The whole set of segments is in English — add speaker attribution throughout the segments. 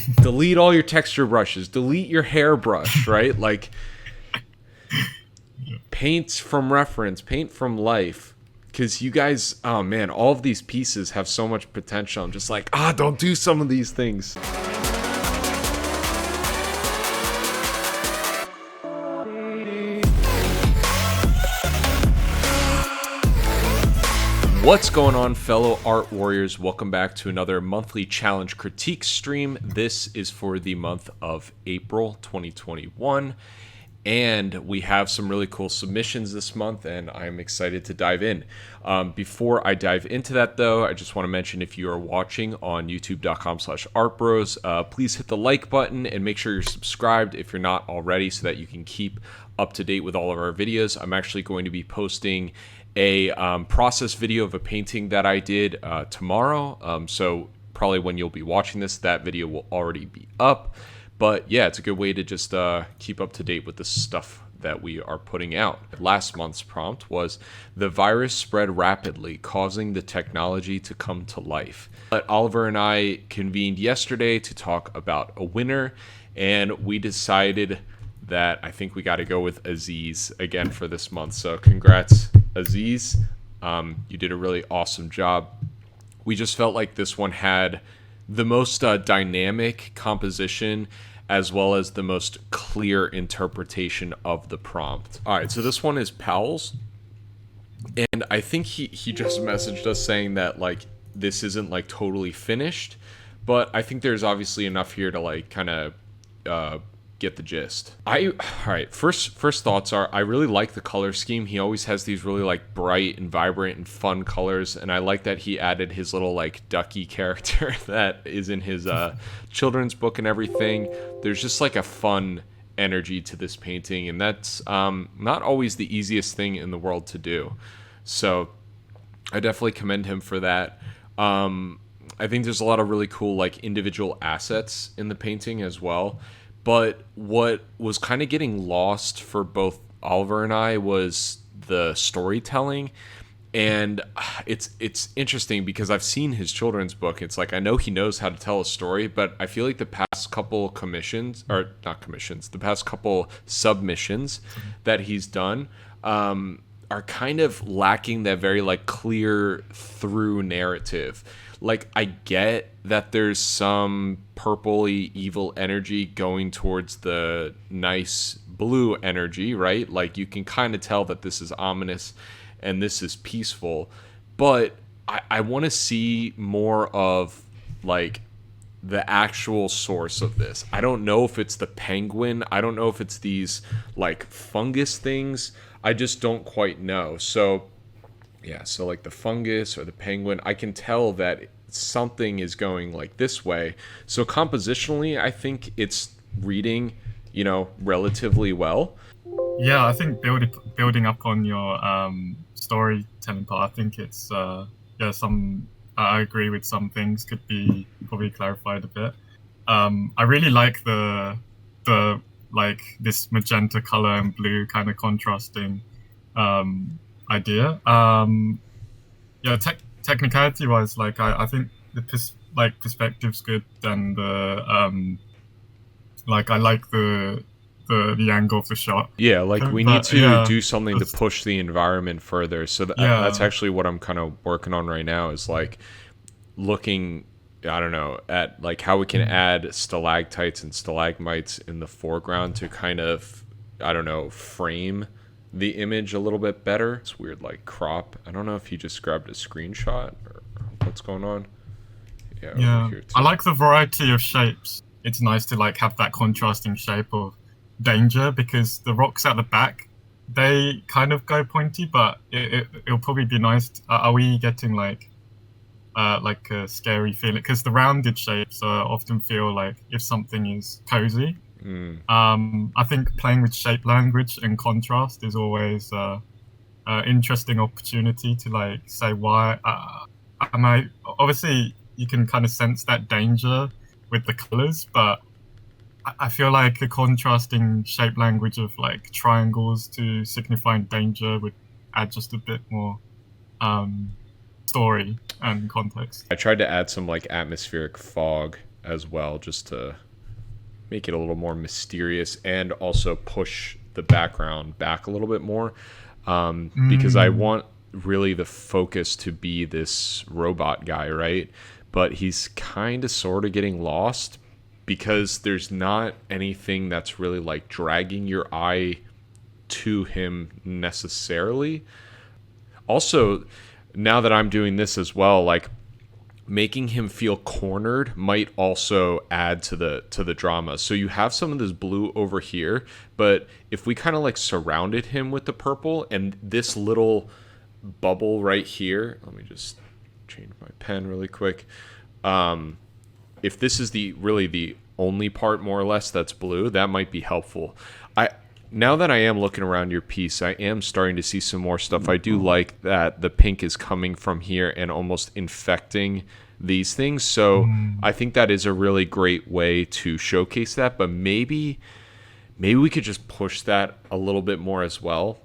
Speaker 1: delete all your texture brushes, delete your hairbrush, right? Like, paint from reference, paint from life. Because you guys, oh man, all of these pieces have so much potential. I'm just like, don't do some of these things. What's going on, fellow art warriors? Welcome back to another monthly challenge critique stream. This is for the month of April 2021. And we have some really cool submissions this month, and I'm excited to dive in. Before I dive into that, though, I just want to mention if you are watching on youtube.com/artbros, please hit the like button and make sure you're subscribed if you're not already so that you can keep up to date with all of our videos. I'm actually going to be posting a process video of a painting that I did tomorrow. So probably when you'll be watching this, that video will already be up. But yeah, it's a good way to just keep up to date with the stuff that we are putting out. Last month's prompt was, the virus spread rapidly, causing the technology to come to life. But Oliver and I convened yesterday to talk about a winner, and we decided that I think we got to go with Aziz again for this month. So congrats, Aziz. You did a really awesome job. We just felt like this one had the most dynamic composition as well as the most clear interpretation of the prompt. All right, so this one is Powell's, and I think he just messaged us saying that like this isn't like totally finished, but I think there's obviously enough here to like kind of get the gist. All right, first thoughts are, I really like the color scheme. He always has these really like bright and vibrant and fun colors, and I like that he added his little like ducky character that is in his children's book and everything. There's just like a fun energy to this painting, and that's not always the easiest thing in the world to do. So I definitely commend him for that. I think there's a lot of really cool like individual assets in the painting as well. But what was kind of getting lost for both Oliver and I was the storytelling. And it's interesting because I've seen his children's book. It's like, I know he knows how to tell a story, but I feel like the past couple the past couple submissions that he's done are kind of lacking that very like clear through narrative. Like, I get that there's some purpley evil energy going towards the nice blue energy, right? Like, you can kind of tell that this is ominous and this is peaceful, but I want to see more of like the actual source of this. I don't know if it's the penguin. I don't know if it's these like fungus things. I just don't quite know. So yeah, so like the fungus or the penguin, I can tell that something is going like this way. So compositionally, I think it's reading, relatively well.
Speaker 2: Yeah, I think building up on your storytelling part, I think it's I agree with some things could be probably clarified a bit. I really like the like this magenta color and blue kind of contrasting idea. Technicality wise, like I think the perspective's good, and the like I like the angle of the shot.
Speaker 1: Yeah, like we need to do something to push the environment further. So that's actually what I'm kind of working on right now, is like looking, I don't know, at like how we can add stalactites and stalagmites in the foreground to kind of, I don't know, frame the image a little bit better. It's weird, like crop. I don't know if he just grabbed a screenshot or what's going on. Yeah. Over here too.
Speaker 2: I like the variety of shapes. It's nice to like have that contrasting shape of danger, because the rocks at the back, they kind of go pointy, but it'll probably be nice. Are we getting like a scary feeling? Because the rounded shapes often feel like if something is cozy. I think playing with shape language and contrast is always an interesting opportunity to like say, why am I? Obviously, you can kind of sense that danger with the colors, but I feel like a contrasting shape language of like triangles to signifying danger would add just a bit more story and context.
Speaker 1: I tried to add some like atmospheric fog as well, just to make it a little more mysterious and also push the background back a little bit more, because I want really the focus to be this robot guy, right? But he's kind of sort of getting lost because there's not anything that's really like dragging your eye to him necessarily. Also, now that I'm doing this as well, like making him feel cornered might also add to the drama. So you have some of this blue over here, but if we kind of like surrounded him with the purple and this little bubble right here, let me just change my pen really quick. If this is the only part more or less that's blue, that might be helpful. Now that I am looking around your piece, I am starting to see some more stuff. I do like that the pink is coming from here and almost infecting these things. So I think that is a really great way to showcase that. But maybe we could just push that a little bit more as well.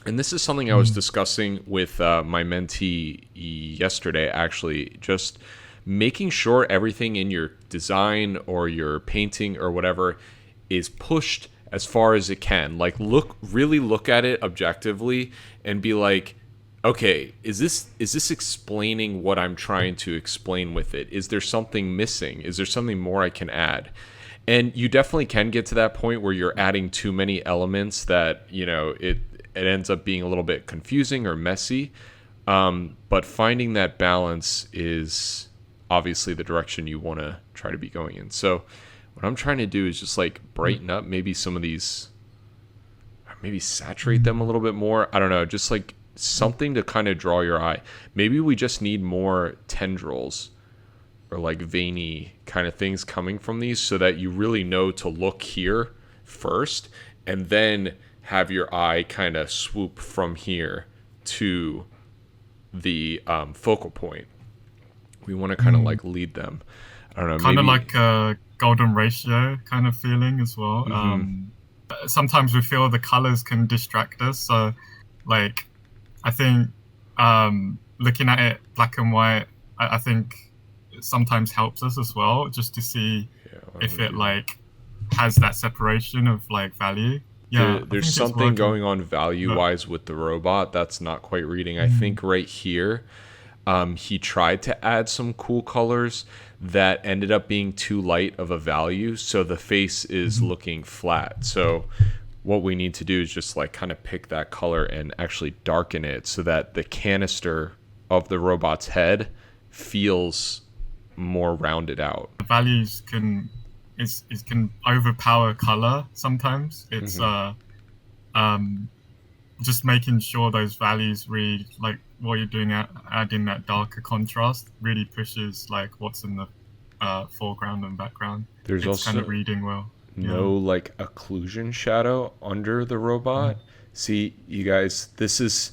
Speaker 1: And this is something I was discussing with my mentee yesterday, actually, just making sure everything in your design or your painting or whatever is pushed as far as it can. Like really look at it objectively and be like, okay, is this explaining what I'm trying to explain with it? Is there something missing? Is there something more I can add? And you definitely can get to that point where you're adding too many elements that, it ends up being a little bit confusing or messy. But finding that balance is obviously the direction you want to try to be going in. So what I'm trying to do is just like brighten up maybe some of these, maybe saturate them a little bit more. I don't know, just like something to kind of draw your eye. Maybe we just need more tendrils or like veiny kind of things coming from these so that you really know to look here first and then have your eye kind of swoop from here to the focal point. We want to kind of like lead them. I don't know.
Speaker 2: Kind of
Speaker 1: maybe
Speaker 2: like a golden ratio kind of feeling as well. Sometimes we feel the colors can distract us. So like, I think looking at it black and white, I think it sometimes helps us as well, just to see if it like has that separation of like value. Yeah,
Speaker 1: there's something going on value-wise with the robot that's not quite reading. I think right here, he tried to add some cool colors that ended up being too light of a value, so the face is looking flat. So what we need to do is just like kind of pick that color and actually darken it so that the canister of the robot's head feels more rounded out.
Speaker 2: The values can overpower color sometimes. It's just making sure those values read like what you're doing, adding that darker contrast really pushes like what's in the foreground and background.
Speaker 1: There's also
Speaker 2: kind of reading well.
Speaker 1: No like occlusion shadow under the robot. See, you guys, this is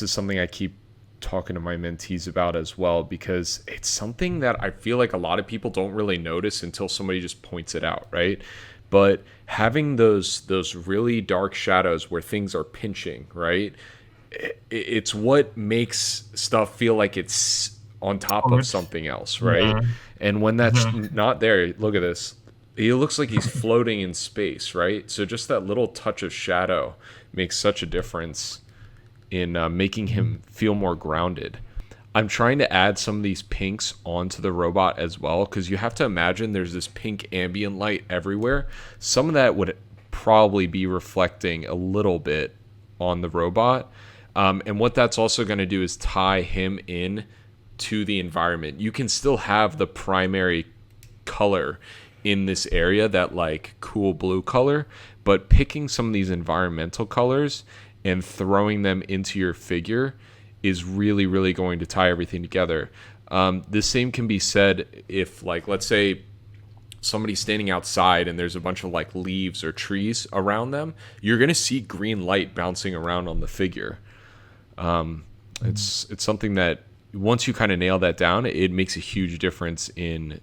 Speaker 1: something I keep talking to my mentees about as well, because it's something that I feel like a lot of people don't really notice until somebody just points it out, right? But having those really dark shadows where things are pinching, right? It's what makes stuff feel like it's on top of something else, right? And when that's not there, look at this. He looks like he's floating in space, right? So just that little touch of shadow makes such a difference in making him feel more grounded. I'm trying to add some of these pinks onto the robot as well, because you have to imagine there's this pink ambient light everywhere. Some of that would probably be reflecting a little bit on the robot. And what that's also going to do is tie him in to the environment. You can still have the primary color in this area, that like cool blue color, but picking some of these environmental colors and throwing them into your figure is really, really going to tie everything together. The same can be said if, like, let's say somebody's standing outside and there's a bunch of like leaves or trees around them, you're going to see green light bouncing around on the figure. It's something that once you kind of nail that down, it makes a huge difference in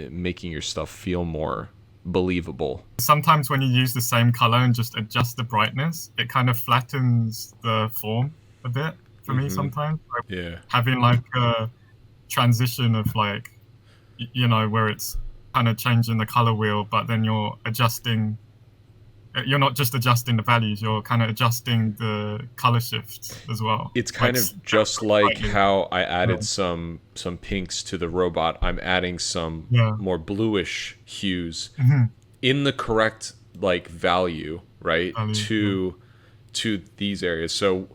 Speaker 1: making your stuff feel more believable.
Speaker 2: Sometimes when you use the same color and just adjust the brightness, it kind of flattens the form a bit for me sometimes.
Speaker 1: Yeah.
Speaker 2: Having like a transition of like, where it's kind of changing the color wheel, but then you're adjusting. You're not just adjusting the values; you're kind of adjusting the color shifts as well.
Speaker 1: It's
Speaker 2: Like
Speaker 1: kind of just like
Speaker 2: slightly.
Speaker 1: how I
Speaker 2: Yeah.
Speaker 1: added some pinks to the robot. I'm adding some
Speaker 2: Yeah.
Speaker 1: more bluish hues
Speaker 2: Mhm.
Speaker 1: in the correct like value, right?
Speaker 2: Values, yeah.
Speaker 1: To these areas. So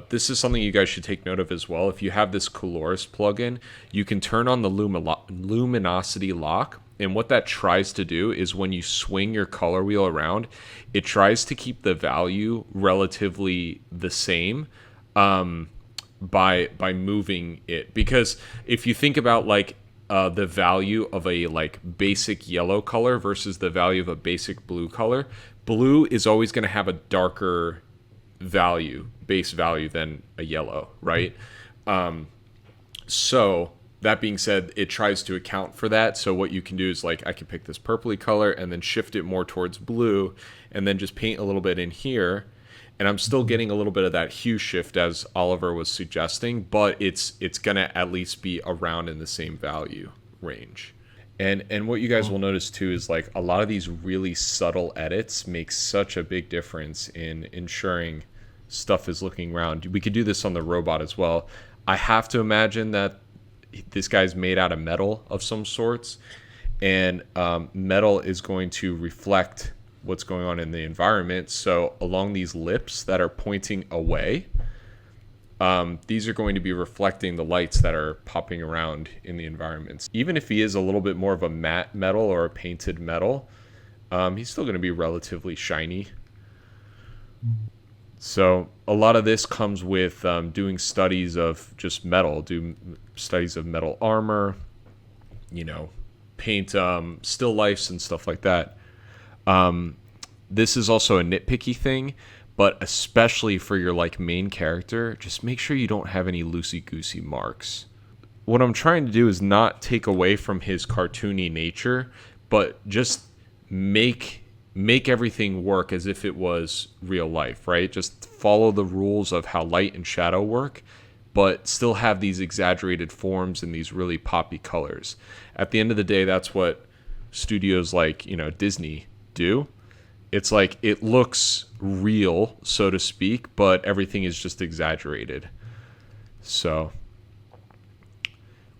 Speaker 1: this is something you guys should take note of as well. If you have this Coloris plugin, you can turn on the luminosity lock. And what that tries to do is when you swing your color wheel around, it tries to keep the value relatively the same by moving it. Because if you think about like the value of a like basic yellow color versus the value of a basic blue color, blue is always going to have a darker base value than a yellow, right? So that being said, it tries to account for that. So what you can do is like I can pick this purpley color and then shift it more towards blue and then just paint a little bit in here. And I'm still getting a little bit of that hue shift as Oliver was suggesting, but it's gonna at least be around in the same value range. And what you guys will notice too is like a lot of these really subtle edits make such a big difference in ensuring stuff is looking round. We could do this on the robot as well. I have to imagine that this guy's made out of metal of some sorts, and metal is going to reflect what's going on in the environment. So along these lips that are pointing away, these are going to be reflecting the lights that are popping around in the environments. Even if he is a little bit more of a matte metal or a painted metal, he's still going to be relatively shiny. So a lot of this comes with doing studies of just metal, do studies of metal armor, paint still lifes and stuff like that. This is also a nitpicky thing, but especially for your like main character, just make sure you don't have any loosey-goosey marks. What I'm trying to do is not take away from his cartoony nature, but just make everything work as if it was real life, right? Just follow the rules of how light and shadow work, but still have these exaggerated forms and these really poppy colors. At the end of the day, that's what studios like, Disney do. It's like it looks real, so to speak, but everything is just exaggerated. So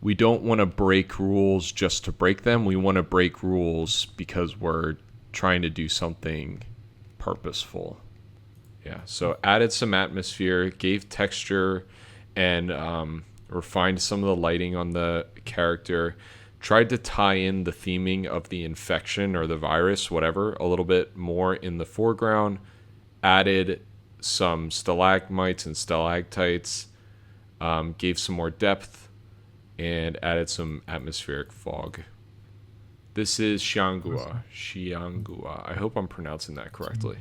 Speaker 1: we don't want to break rules just to break them. We want to break rules because we're trying to do something purposeful. Yeah, so added some atmosphere, gave texture, and refined some of the lighting on the character. Tried to tie in the theming of the infection or the virus, whatever, a little bit more in the foreground. Added some stalagmites and stalactites, gave some more depth, and added some atmospheric fog. This is Xiangua. I hope I'm pronouncing that correctly.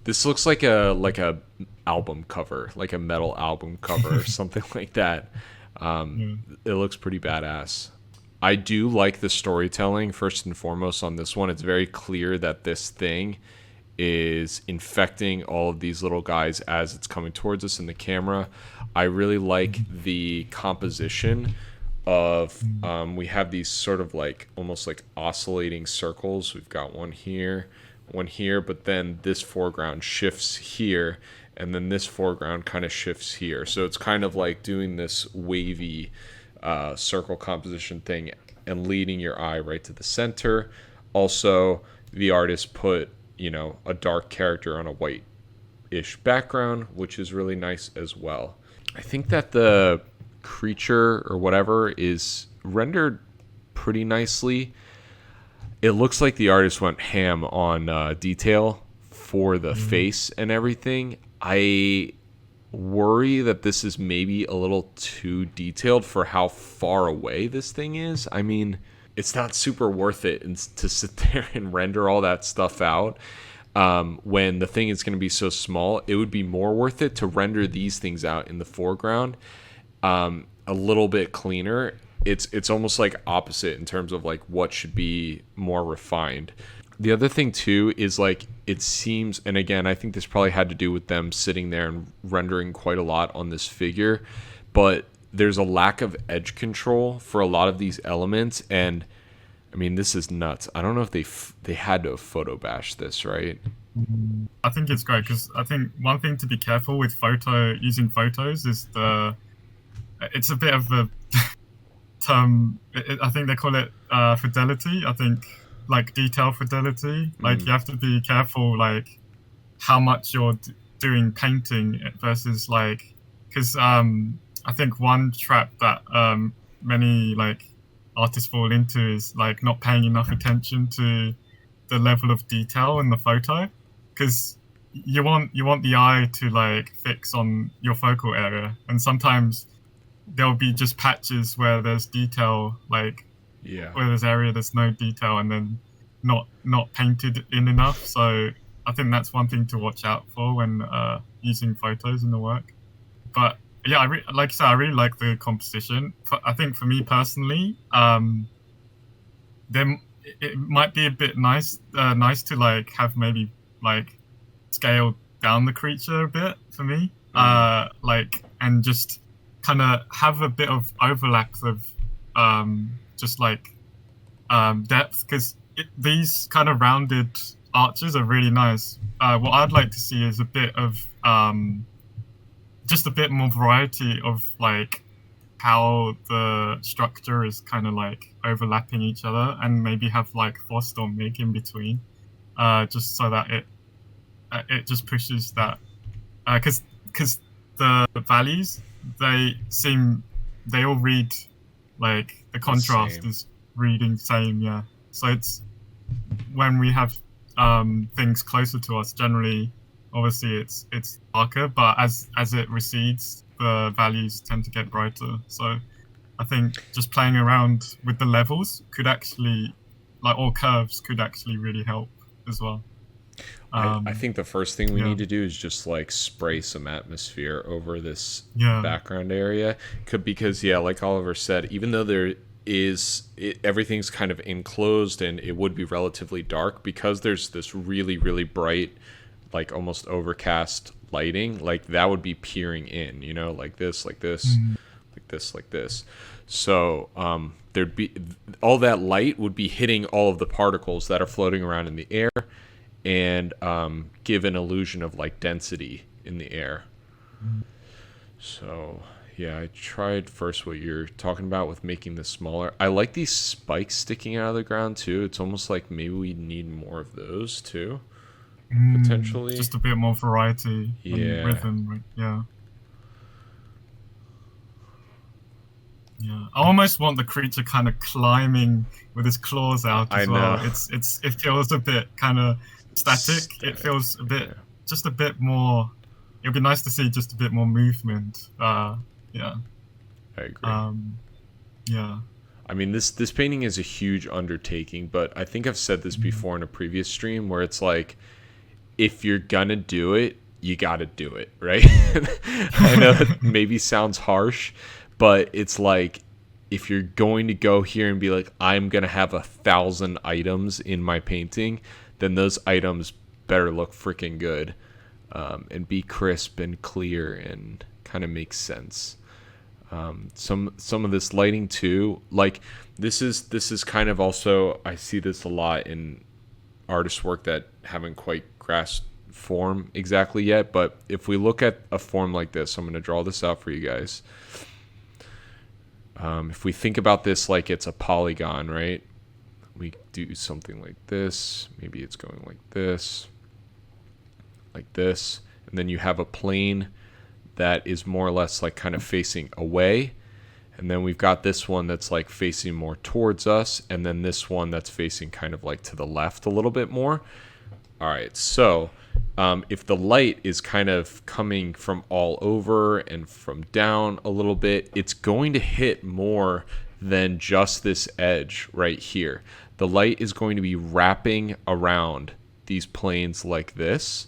Speaker 1: This looks like a album cover, like a metal album cover or something like that. It looks pretty badass. I do like the storytelling first and foremost on this one. It's very clear that this thing is infecting all of these little guys as it's coming towards us in the camera. I really like the composition of we have these sort of like almost like oscillating circles. We've got one here, but then this foreground shifts here, and then this foreground kind of shifts here. So it's kind of like doing this wavy circle composition thing and leading your eye right to the center. Also, the artist put a dark character on a white-ish background, which is really nice as well. I think that the creature or whatever is rendered pretty nicely. It looks like the artist went ham on detail for the face and everything. I worry that this is maybe a little too detailed for how far away this thing is. I mean, it's not super worth it to sit there and render all that stuff out when the thing is going to be so small. It would be more worth it to render these things out in the foreground a little bit cleaner. It's almost like opposite in terms of like what should be more refined. The other thing too is like it seems, and again, I think this probably had to do with them sitting there and rendering quite a lot on this figure, but there's a lack of edge control for a lot of these elements, and I mean, this is nuts. I don't know if they had to have photo bashed this, right?
Speaker 2: I think it's great because I think one thing to be careful with using photos is it's a bit of a term. I think they call it fidelity. I think like detail fidelity. Like you have to be careful, like how much you're doing painting versus like, because I think one trap that many like artists fall into is like not paying enough attention to the level of detail in the photo, because you want the eye to like fix on your focal area, and sometimes there'll be just patches where there's detail, like where there's area there's no detail, and then not painted in enough. So I think that's one thing to watch out for when using photos in the work. But yeah, like I said, I really like the composition. I think for me personally, then it might be a bit nice to like have maybe like scale down the creature a bit for me, like, and just kind of have a bit of overlap of just like depth, because these kind of rounded arches are really nice. What I'd like to see is a bit of just a bit more variety of like how the structure is kind of like overlapping each other, and maybe have like frost or mig in between, just so that it just pushes that, because the values, they all read like the contrast is reading same. Yeah, so it's when we have things closer to us, generally obviously it's darker, but as it recedes, the values tend to get brighter. So I think just playing around with the levels could actually, like, or curves could actually really help as well.
Speaker 1: I think the first thing we need to do is just like spray some atmosphere over this background area, because like Oliver said, even though everything's kind of enclosed and it would be relatively dark, because there's this really, really bright, like almost overcast lighting, like that would be peering in, like this, like this, like this, like this. So there'd be all that light would be hitting all of the particles that are floating around in the air, and give an illusion of like density in the air. So yeah, I tried first what you're talking about with making this smaller. I like these spikes sticking out of the ground too. It's almost like maybe we need more of those too, potentially.
Speaker 2: Just a bit more variety and rhythm. Right? Yeah. Yeah, I almost want the creature kind of climbing with his claws out as well. It feels a bit kind of static. It feels a bit, just a bit more. It'd be nice to see just a bit more movement. Yeah.
Speaker 1: I agree.
Speaker 2: Yeah.
Speaker 1: I mean, this painting is a huge undertaking, but I think I've said this before in a previous stream, where it's like, if you're gonna do it, you gotta do it, right? I know that maybe sounds harsh, but it's like, if you're going to go here and be like, I'm gonna have 1,000 items in my painting, then those items better look freaking good, and be crisp and clear and kind of make sense. Some of this lighting too, like this is kind of also, I see this a lot in artist work that haven't quite grasped form exactly yet. But if we look at a form like this, I'm going to draw this out for you guys. If we think about this like it's a polygon, right? We do something like this. Maybe it's going like this, and then you have a plane that is more or less like kind of facing away, and then we've got this one that's like facing more towards us, and then this one that's facing kind of like to the left a little bit more. All right, so if the light is kind of coming from all over and from down a little bit, it's going to hit more than just this edge right here. The light is going to be wrapping around these planes like this,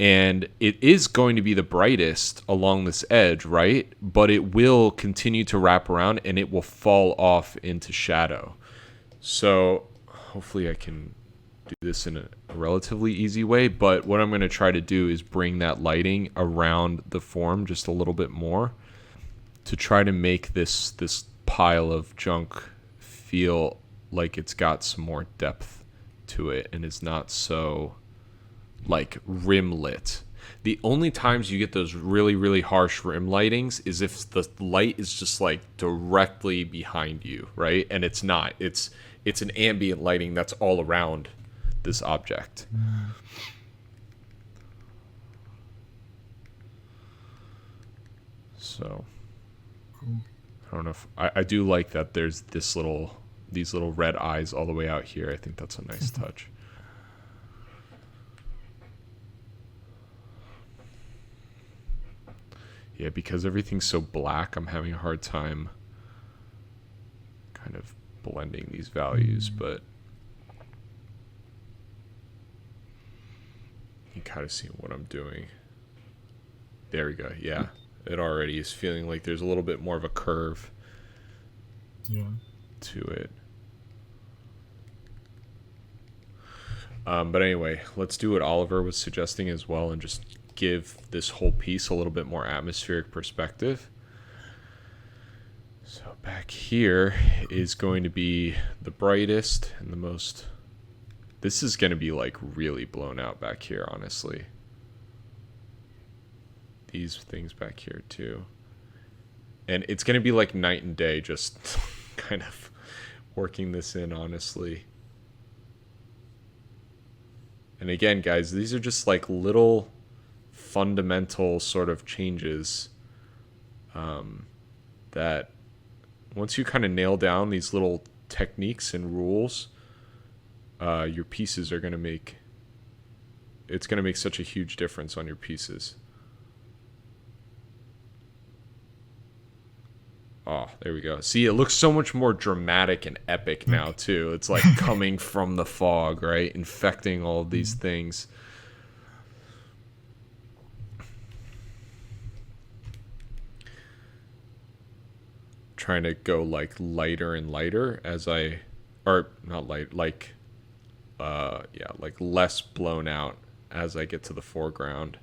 Speaker 1: and it is going to be the brightest along this edge, right? But it will continue to wrap around, and it will fall off into shadow. So hopefully I can do this in a relatively easy way, but what I'm going to try to do is bring that lighting around the form just a little bit more. to try to make this pile of junk feel like it's got some more depth to it and is not so like rim lit. The only times you get those really, really harsh rim lightings is if the light is just like directly behind you, right? And it's not. It's an ambient lighting that's all around this object. So I don't know if I do like that there's these little red eyes all the way out here. I think that's a nice touch. Yeah, because everything's so black, I'm having a hard time kind of blending these values, but you kind of see what I'm doing. There we go. Yeah, it already is feeling like there's a little bit more of a curve to it. But anyway, let's do what Oliver was suggesting as well and just give this whole piece a little bit more atmospheric perspective. So back here is going to be the brightest and the most... This is going to be like really blown out back here, honestly. These things back here too. And it's going to be like night and day, just kind of working this in, honestly. And again, guys, these are just like little fundamental sort of changes that once you kind of nail down these little techniques and rules, your pieces are going to make... It's going to make such a huge difference on your pieces. Oh, there we go. See, it looks so much more dramatic and epic now, too. It's like coming from the fog, right? Infecting all of these things. Trying to go like lighter and lighter as I... Or not light, like... like less blown out as I get to the foreground.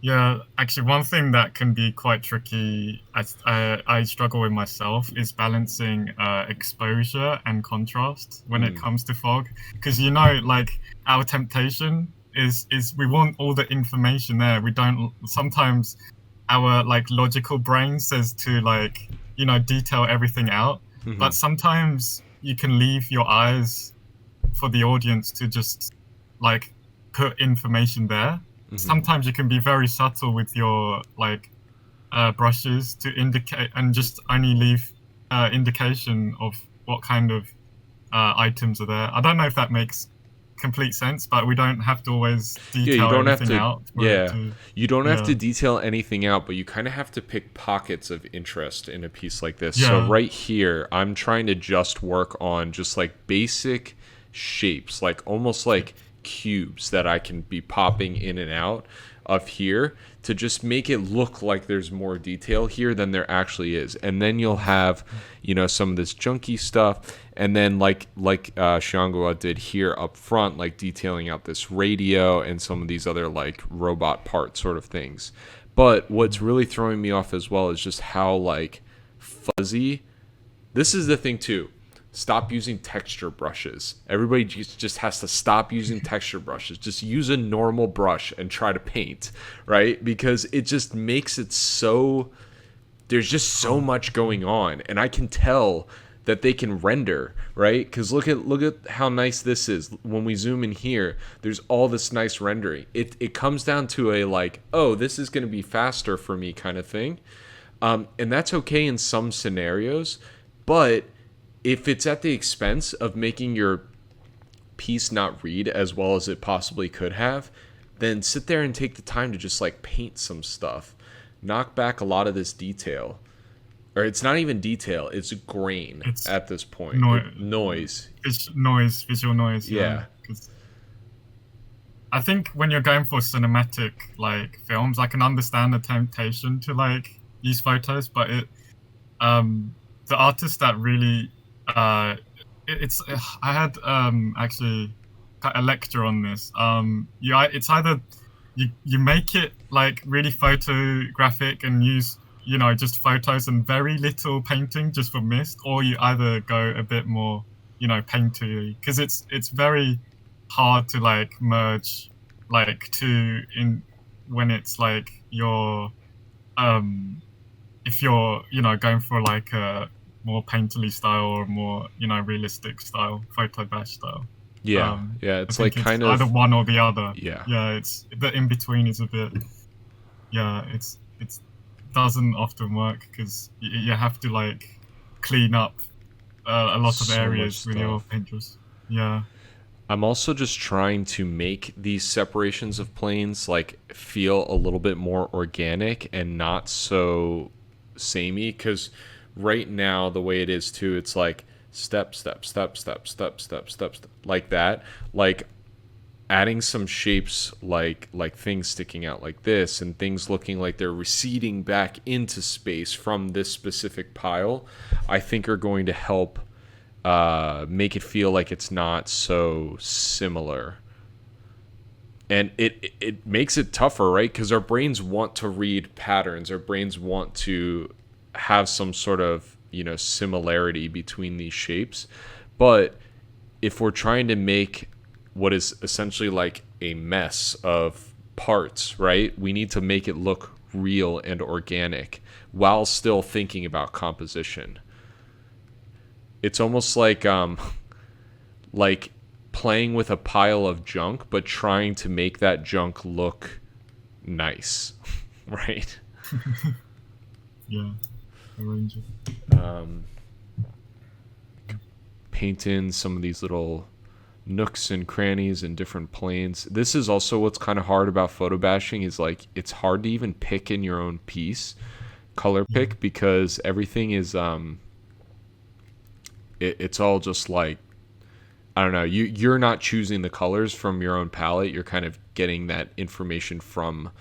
Speaker 2: Yeah, actually, one thing that can be quite tricky, I struggle with myself, is balancing exposure and contrast when it comes to fog. Because, you know, like, our temptation is we want all the information there. We don't... Sometimes our, like, logical brain says to, like, you know, detail everything out. Mm-hmm. But sometimes you can leave your eyes for the audience to just, like, put information there. Mm-hmm. Sometimes you can be very subtle with your like brushes to indicate and just only leave indication of what kind of items are there. I don't know if that makes complete sense, but we don't have to always detail everything out.
Speaker 1: You don't have to detail anything out, but you kind of have to pick pockets of interest in a piece like this.
Speaker 2: Yeah.
Speaker 1: So right here, I'm trying to just work on just like basic shapes, like almost like cubes that I can be popping in and out of here to just make it look like there's more detail here than there actually is. And then you'll have, you know, some of this junky stuff, and then like Xiangua did here up front, like detailing out this radio and some of these other like robot part sort of things. But what's really throwing me off as well is just how like fuzzy. This is the thing too. Stop using texture brushes. Everybody just has to stop using texture brushes. Just use a normal brush and try to paint, right? Because it just makes it so... There's just so much going on. And I can tell that they can render, right? Because look at how nice this is. When we zoom in here, there's all this nice rendering. It comes down to a like, oh, this is going to be faster for me kind of thing. And that's okay in some scenarios. But... if it's at the expense of making your piece not read as well as it possibly could have, then sit there and take the time to just like paint some stuff. Knock back a lot of this detail. Or it's not even detail, it's grain at this point. Noise.
Speaker 2: It's visual noise.
Speaker 1: Yeah.
Speaker 2: I think when you're going for cinematic like films, I can understand the temptation to like use photos, but the artist that really I had actually a lecture on this. It's either you make it like really photographic and use just photos and very little painting just for mist, or you either go a bit more painterly, because it's very hard to like merge like two in when it's like you're if you're going for like a more painterly style or more realistic style, photo bash style.
Speaker 1: Yeah, yeah,
Speaker 2: I
Speaker 1: it's like
Speaker 2: think it's
Speaker 1: kind
Speaker 2: either
Speaker 1: of,
Speaker 2: one or the other.
Speaker 1: yeah.
Speaker 2: Yeah, it's the in between is a bit. Yeah, it's doesn't often work because you have to like clean up a lot of
Speaker 1: So much
Speaker 2: areas with your
Speaker 1: stuff.
Speaker 2: painters. Yeah,
Speaker 1: I'm also just trying to make these separations of planes like feel a little bit more organic and not so samey, because right now the way it is too, it's like step step step step step step step, step like that. Like adding some shapes like things sticking out like this and things looking like they're receding back into space from this specific pile, I think are going to help make it feel like it's not so similar. And it makes it tougher, right? Because our brains want to read patterns. Our brains want to have some sort of similarity between these shapes. But if we're trying to make what is essentially like a mess of parts, right? We need to make it look real and organic while still thinking about composition. It's almost like playing with a pile of junk but trying to make that junk look nice, right?
Speaker 2: yeah, arrange it.
Speaker 1: Paint in some of these little nooks and crannies and different planes. This is also what's kind of hard about photo bashing, is like it's hard to even pick in your own piece, color
Speaker 2: Yeah,
Speaker 1: pick, because everything is it's all just like, I don't know, you're not choosing the colors from your own palette. You're kind of getting that information from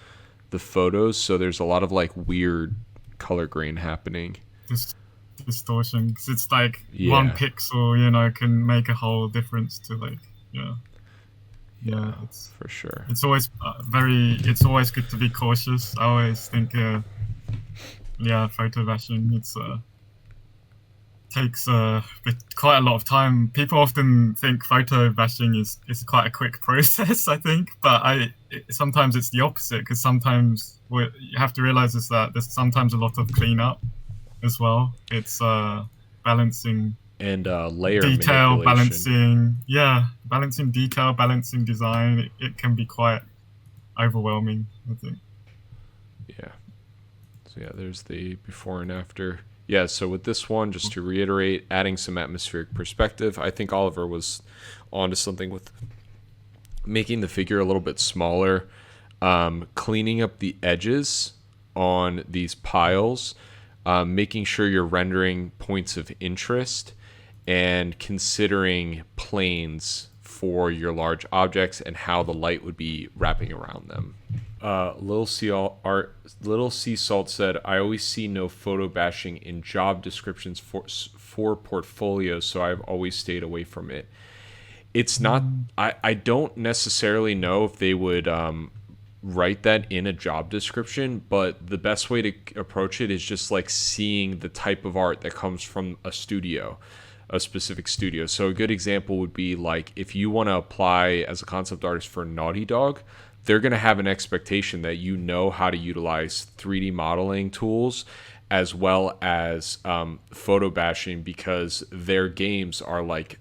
Speaker 1: the photos, so there's a lot of like weird color grain happening.
Speaker 2: this distortion, 'cause it's like one
Speaker 1: Yeah,
Speaker 2: pixel, can make a whole difference to like yeah.
Speaker 1: yeah,
Speaker 2: Yeah, it's
Speaker 1: for sure.
Speaker 2: it's always it's always good to be cautious. I always think yeah, photo bashing, it's takes quite a lot of time. People often think photo bashing is quite a quick process, I think, but sometimes it's the opposite, because sometimes what you have to realize is that there's sometimes a lot of cleanup as well. It's balancing
Speaker 1: And layer
Speaker 2: detail,
Speaker 1: manipulation.
Speaker 2: balancing detail, balancing design. It can be quite overwhelming, I think.
Speaker 1: Yeah. So yeah, there's the before and after. Yeah, so with this one, just to reiterate, adding some atmospheric perspective. I think Oliver was onto something with making the figure a little bit smaller, cleaning up the edges on these piles, making sure you're rendering points of interest, and considering planes for your large objects and how the light would be wrapping around them. Little Sea Salt said, "I always see no photo bashing in job descriptions for portfolios, so I've always stayed away from it." It's not. I don't necessarily know if they would write that in a job description, but the best way to approach it is just like seeing the type of art that comes from a studio, a specific studio. So a good example would be like if you want to apply as a concept artist for Naughty Dog, they're going to have an expectation that you know how to utilize 3D modeling tools as well as photo bashing, because their games are like,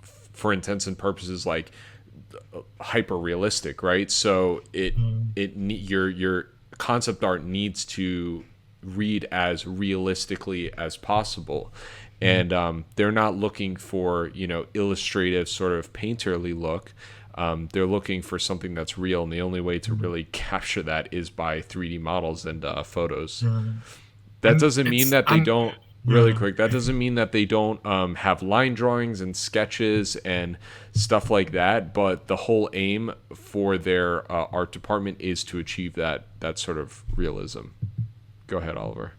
Speaker 1: for intents and purposes, like hyper realistic, right? So your concept art needs to read as realistically as possible, and they're not looking for illustrative sort of painterly look. They're looking for something that's real, and the only way to really capture that is by 3D models and photos.
Speaker 2: Yeah,
Speaker 1: That
Speaker 2: and
Speaker 1: doesn't mean
Speaker 2: it's
Speaker 1: that they
Speaker 2: and
Speaker 1: don't, really
Speaker 2: yeah.
Speaker 1: quick, that doesn't mean that they don't have line drawings and sketches and stuff like that, but the whole aim for their art department is to achieve that sort of realism. Go ahead, Oliver.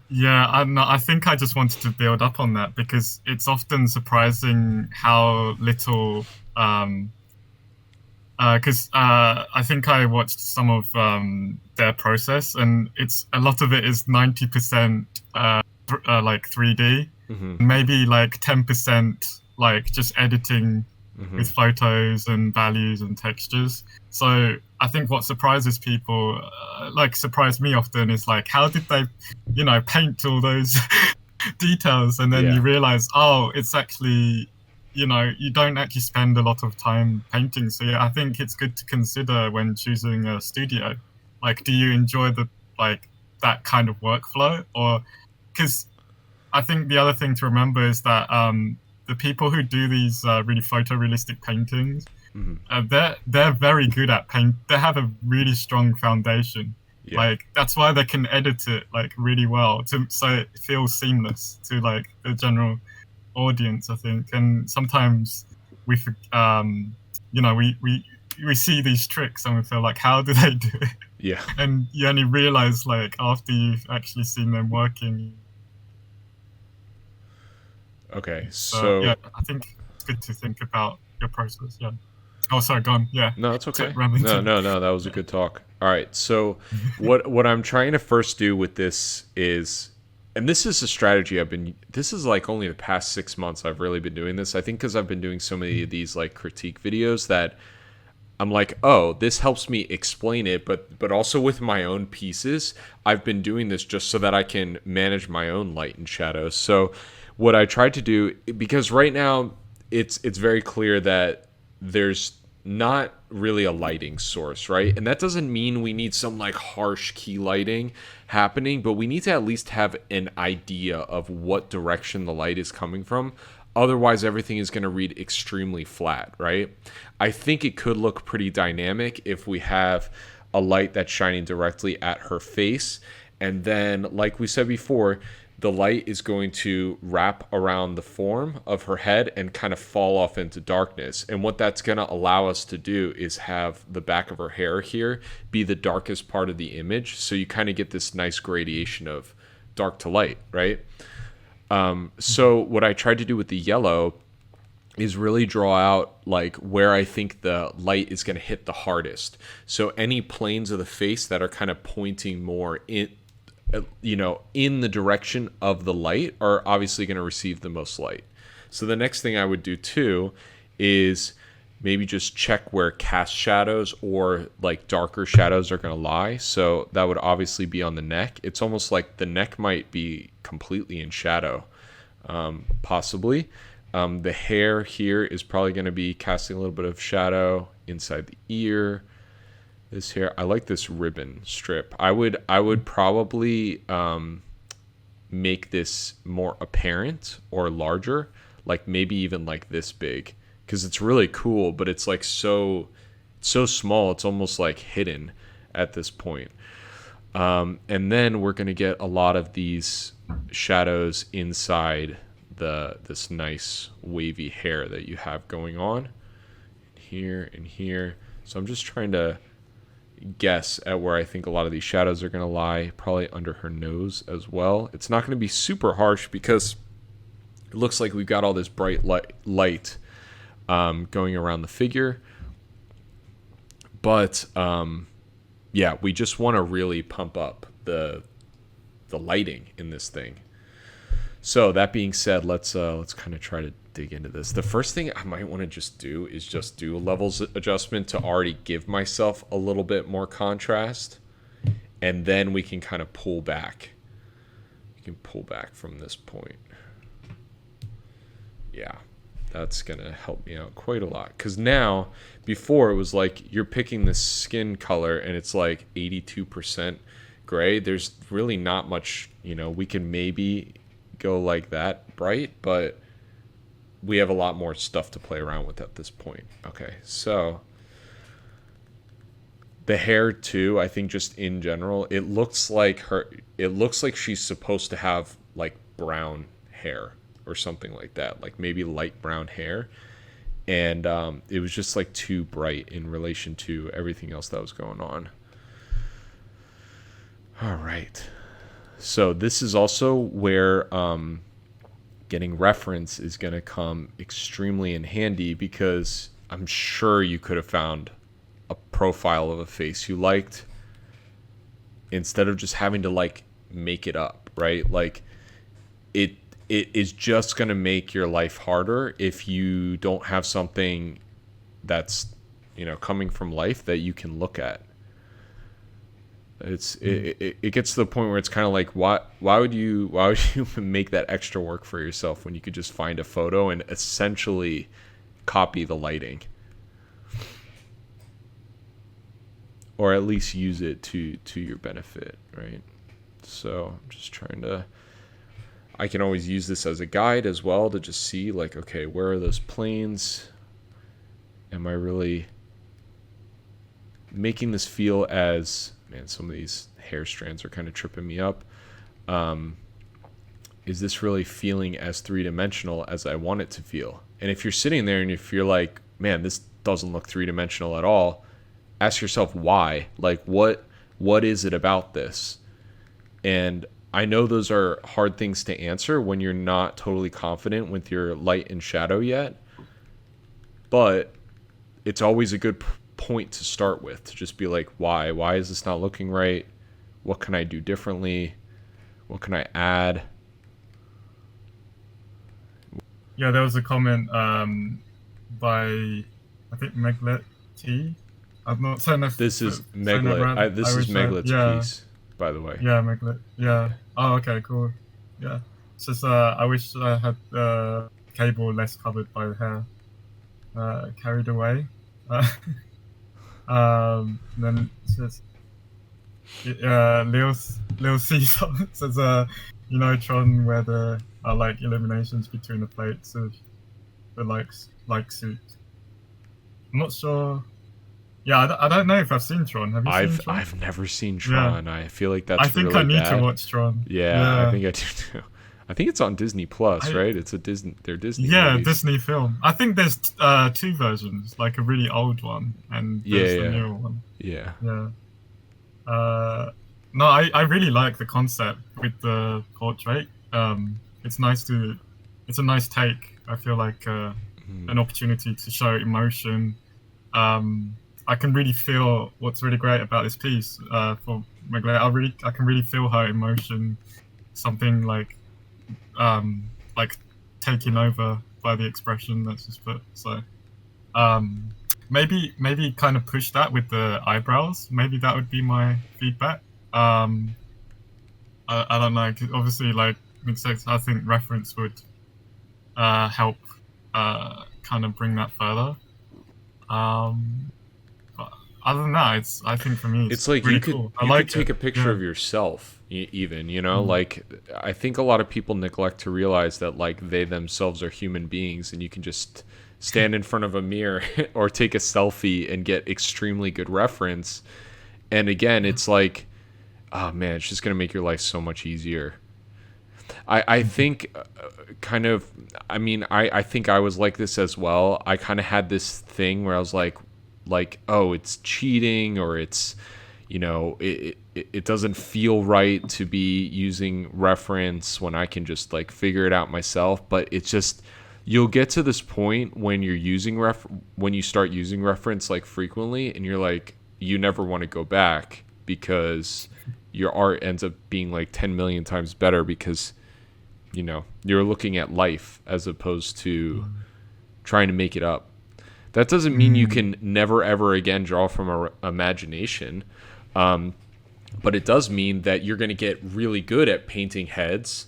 Speaker 2: Yeah, I think I just wanted to build up on that, because it's often surprising how little because I think I watched some of their process, and it's a lot of it is 90% like 3D,
Speaker 1: Mm-hmm.
Speaker 2: maybe like 10% like just editing
Speaker 1: Mm-hmm.
Speaker 2: with photos and values and textures. So I think what surprises people, like surprised me often, is like how did they, paint all those details, and then
Speaker 1: Yeah.
Speaker 2: you realize, oh, it's actually, you don't actually spend a lot of time painting. So yeah, I think it's good to consider when choosing a studio. Like, do you enjoy the like that kind of workflow, or because I think the other thing to remember is that the people who do these really photorealistic paintings,
Speaker 1: Mm-hmm.
Speaker 2: they're very good at paint. They have a really strong foundation.
Speaker 1: Yeah.
Speaker 2: Like that's why they can edit it like really well, so it feels seamless to like the general audience, I think. And sometimes we, we see these tricks and we feel like, how do they do it?
Speaker 1: Yeah.
Speaker 2: And you only realize like after you've actually seen them working.
Speaker 1: Okay.
Speaker 2: So yeah,
Speaker 1: So
Speaker 2: I think it's good to think about your process. Yeah. Oh, sorry, gone. Yeah.
Speaker 1: no, it's okay.
Speaker 2: Rambling
Speaker 1: No,
Speaker 2: too much.
Speaker 1: no, no. That was a
Speaker 2: Yeah.
Speaker 1: good talk. All right. So what I'm trying to first do with this is, and this is a strategy I've been. This is like only the past 6 months I've really been doing this. I think because I've been doing so many of these like critique videos that I'm like, oh, this helps me explain it, but also with my own pieces, I've been doing this just so that I can manage my own light and shadows. So what I tried to do, because right now it's very clear that there's not really a lighting source, right? And that doesn't mean we need some like harsh key lighting happening, but we need to at least have an idea of what direction the light is coming from. Otherwise, everything is going to read extremely flat, right? I think it could look pretty dynamic if we have a light that's shining directly at her face. And then, like we said before, the light is going to wrap around the form of her head and kind of fall off into darkness. And what that's going to allow us to do is have the back of her hair here be the darkest part of the image. So you kind of get this nice gradation of dark to light, right? So what I tried to do with the yellow is really draw out like where I think the light is going to hit the hardest. So any planes of the face that are kind of pointing more in, in the direction of the light are obviously going to receive the most light. So the next thing I would do too is maybe just check where cast shadows or like darker shadows are going to lie. So that would obviously be on the neck. It's almost like the neck might be completely in shadow, possibly. The hair here is probably going to be casting a little bit of shadow inside the ear. This hair, I like this ribbon strip. I would probably make this more apparent or larger, like maybe even like this big, because it's really cool, but it's like so small, it's almost like hidden at this point. And then we're gonna get a lot of these shadows inside this nice wavy hair that you have going on here and here. So I'm just trying to guess at where I think a lot of these shadows are going to lie, probably under her nose as well. It's not going to be super harsh because it looks like we've got all this bright light going around the figure. But yeah, we just want to really pump up the lighting in this thing. So that being said, let's kind of try to dig into this. The first thing I might want to just do is just do a levels adjustment to already give myself a little bit more contrast, and then we can kind of pull back. We can pull back from this point. Yeah, that's gonna help me out quite a lot, because now, before it was like you're picking the skin color and it's like 82% gray. There's really not much, we can maybe go like that bright, but we have a lot more stuff to play around with at this point. Okay, so the hair too, I think just in general, it looks like she's supposed to have like brown hair or something like that, like maybe light brown hair, and it was just like too bright in relation to everything else that was going on. All right, so this is also where getting reference is going to come extremely in handy, because I'm sure you could have found a profile of a face you liked, instead of just having to like make it up, right? Like it it is just going to make your life harder if you don't have something that's, coming from life that you can look at. It gets to the point where it's kind of like, why would you make that extra work for yourself when you could just find a photo and essentially copy the lighting, or at least use it to your benefit, right? So I'm just trying to, I can always use this as a guide as well to just see like, okay, where are those planes? Am I really making this feel as, man, some of these hair strands are kind of tripping me up. Is this really feeling as three-dimensional as I want it to feel? And if you're sitting there and if you're like, man, this doesn't look three-dimensional at all, ask yourself why. Like, what is it about this? And I know those are hard things to answer when you're not totally confident with your light and shadow yet, but it's always a good point to start with, to just be like, why is this not looking right? What can I do differently? What can I add?
Speaker 2: Yeah, there was a comment by, I think, Meglet T. I'm not saying if
Speaker 1: this is Meglet. This is Meglet's piece, by the way.
Speaker 2: Yeah, Meglet. Yeah. Oh, okay, cool. Yeah. It's just I wish I had the cable less covered by the hair. Carried away. Then it says, Lil Caesar says, Tron, where there are like eliminations between the plates of the like suit. I'm not sure. Yeah, I don't know if I've seen Tron. Have you seen Tron?
Speaker 1: I've never seen Tron. Yeah. I feel like that's
Speaker 2: I think
Speaker 1: really
Speaker 2: I need
Speaker 1: bad.
Speaker 2: to watch Tron.
Speaker 1: Yeah, I think I do too. I think it's on Disney Plus, right? It's a Disney. They're Disney.
Speaker 2: Yeah,
Speaker 1: movies.
Speaker 2: Disney film. I think there's two versions, like a really old one and there's the newer one.
Speaker 1: Yeah.
Speaker 2: Yeah. No, I really like the concept with the portrait. It's a nice take. I feel like an opportunity to show emotion. I can really feel what's really great about this piece for Meglet. I can really feel her emotion, something like taken over by the expression that's just put. So maybe kind of push that with the eyebrows. Maybe that would be my feedback. I don't know. Obviously, like mistakes, I think reference would help kind of bring that further. But other than that, I think for me, it's like really cool.
Speaker 1: You could take a picture of yourself. Even like I think a lot of people neglect to realize that like they themselves are human beings, and you can just stand in front of a mirror or take a selfie and get extremely good reference. And again, it's like, oh man, it's just gonna make your life so much easier. I think I think I was like this as well. I kind of had this thing where I was like, oh, it's cheating, or it's, it doesn't feel right to be using reference when I can just like figure it out myself. But it's just, you'll get to this point when you're using when you start using reference like frequently, and you're like, you never want to go back, because your art ends up being like 10 million times better, because you're looking at life as opposed to trying to make it up. That doesn't mean you can never ever again draw from our imagination. But it does mean that you're going to get really good at painting heads,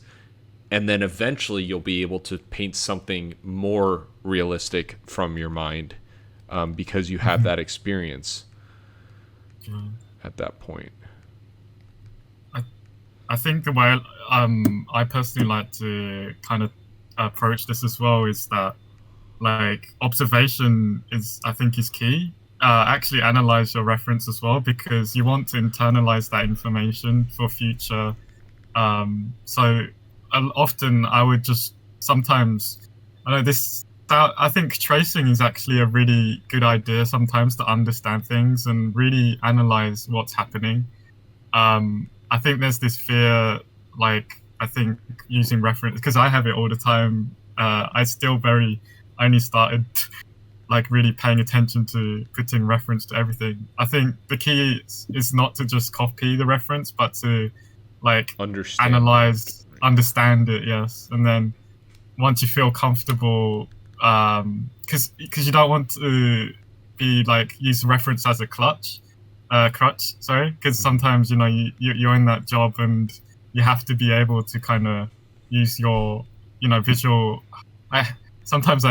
Speaker 1: and then eventually you'll be able to paint something more realistic from your mind, because you have that experience at that point.
Speaker 2: I think the way I personally like to kind of approach this as well is that, like, observation is key. Actually analyze your reference as well, because you want to internalize that information for future. So often I would just sometimes, I think tracing is actually a really good idea sometimes to understand things and really analyze what's happening. I think there's this fear, like, I think using reference, because I have it all the time. I only started like really paying attention to putting reference to everything. I think the key is not to just copy the reference, but to like analyze, understand it. Yes, and then once you feel comfortable, because you don't want to be like use reference as a crutch. Sorry, because sometimes you're in that job and you have to be able to kind of use your visual. Sometimes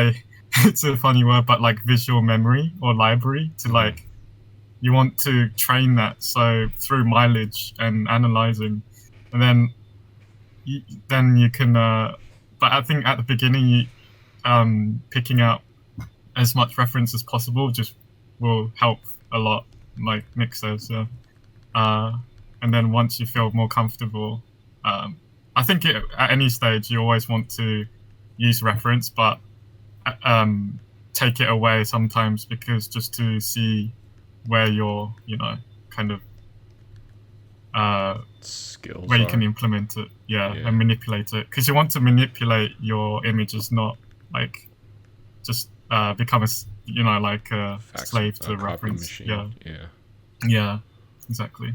Speaker 2: it's a funny word, but like visual memory or library to like you want to train that. So through mileage and analyzing, and then you can. But I think at the beginning, picking out as much reference as possible just will help a lot. Like Nick says, yeah. And then once you feel more comfortable, I think at any stage you always want to use reference, but take it away sometimes because just to see where your kind of
Speaker 1: skills
Speaker 2: where you can implement it, and manipulate it, because you want to manipulate your images, not like just become a slave to reference
Speaker 1: machine.
Speaker 2: Yeah, exactly,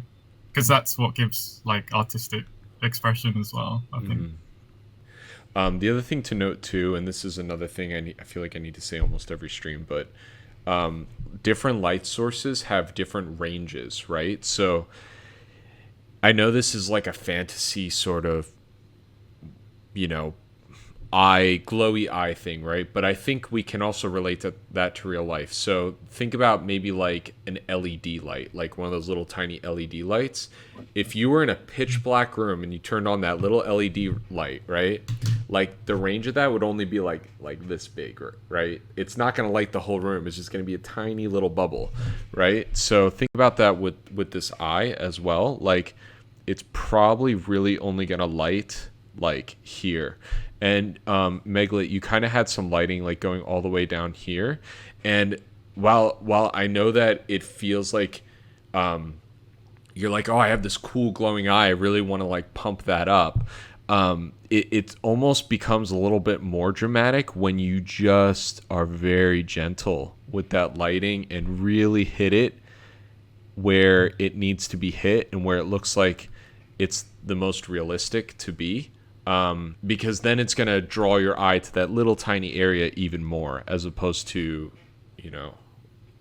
Speaker 2: because that's what gives like artistic expression as well, I think.
Speaker 1: The other thing to note too, and this is another thing I feel like I need to say almost every stream, but different light sources have different ranges, right? So I know this is like a fantasy sort of, glowy eye thing, right? But I think we can also relate that to real life. So think about maybe like an LED light, like one of those little tiny LED lights. If you were in a pitch black room and you turned on that little LED light, right? Like the range of that would only be like this big, right? It's not going to light the whole room. It's just going to be a tiny little bubble, right? So think about that with this eye as well. Like it's probably really only going to light like here. And Meglit, you kind of had some lighting like going all the way down here. And while I know that it feels like you're like, oh, I have this cool glowing eye, I really want to like pump that up. It almost becomes a little bit more dramatic when you just are very gentle with that lighting and really hit it where it needs to be hit and where it looks like it's the most realistic to be. Because then it's going to draw your eye to that little tiny area even more, as opposed to,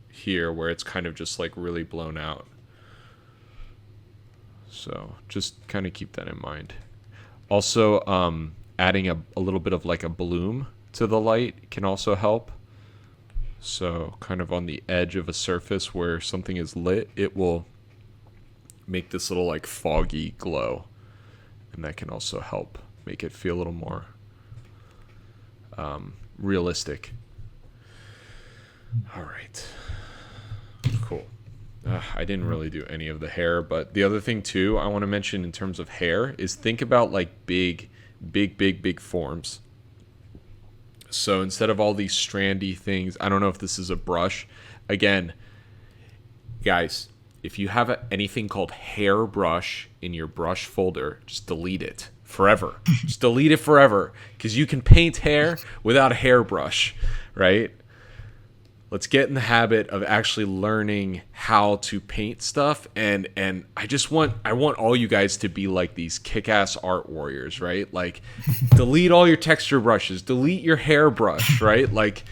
Speaker 1: here where it's kind of just like really blown out. So just kind of keep that in mind. Also, adding a little bit of like a bloom to the light can also help. So kind of on the edge of a surface where something is lit, it will make this little like foggy glow. And that can also help make it feel a little more realistic. All right. Cool. I didn't really do any of the hair, but the other thing too I want to mention in terms of hair is think about like big forms. So instead of all these strandy things, I don't know if this is a brush. Again, guys, if you have anything called hair brush in your brush folder, just delete it forever. Just delete it forever, because you can paint hair without a hairbrush, right? Let's get in the habit of actually learning how to paint stuff, and I want all you guys to be like these kick-ass art warriors, right? Like delete all your texture brushes, delete your hairbrush, right? Like